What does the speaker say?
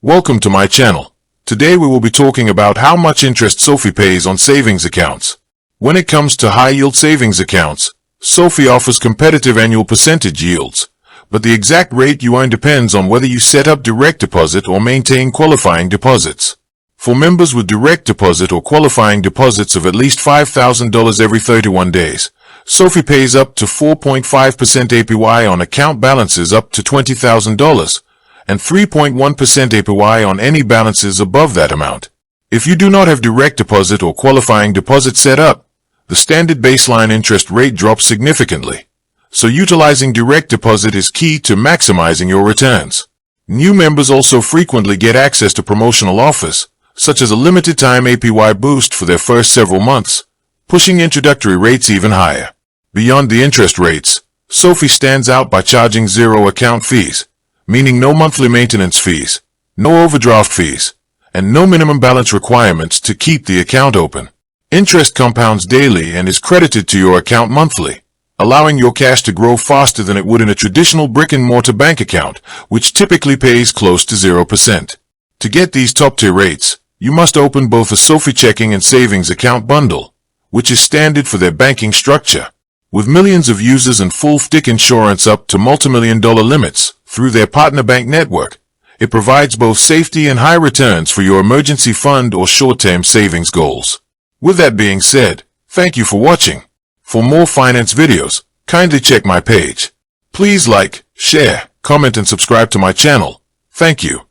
Welcome to my channel. Today we will be talking about how much interest SoFi pays on savings accounts. When it comes to high-yield savings accounts, SoFi offers competitive annual percentage yields, but the exact rate you earn depends on whether you set up direct deposit or maintain qualifying deposits. For members with direct deposit or qualifying deposits of at least $5,000 every 31 days, SoFi pays up to 4.5% APY on account balances up to $20,000, and 3.1% APY on any balances above that amount. If you do not have direct deposit or qualifying deposit set up, the standard baseline interest rate drops significantly. So utilizing direct deposit is key to maximizing your returns. New members also frequently get access to promotional offers, such as a limited time APY boost for their first several months, pushing introductory rates even higher. Beyond the interest rates, SoFi stands out by charging zero account fees, meaning no monthly maintenance fees, no overdraft fees, and no minimum balance requirements to keep the account open. Interest compounds daily and is credited to your account monthly, allowing your cash to grow faster than it would in a traditional brick-and-mortar bank account, which typically pays close to 0%. To get these top-tier rates, you must open both a SoFi checking and savings account bundle, which is standard for their banking structure. With millions of users and full-stick insurance up to multi-million-dollar limits through their partner bank network, it provides both safety and high returns for your emergency fund or short-term savings goals. With that being said, thank you for watching. For more finance videos, kindly check my page. Please like, share, comment and subscribe to my channel. Thank you.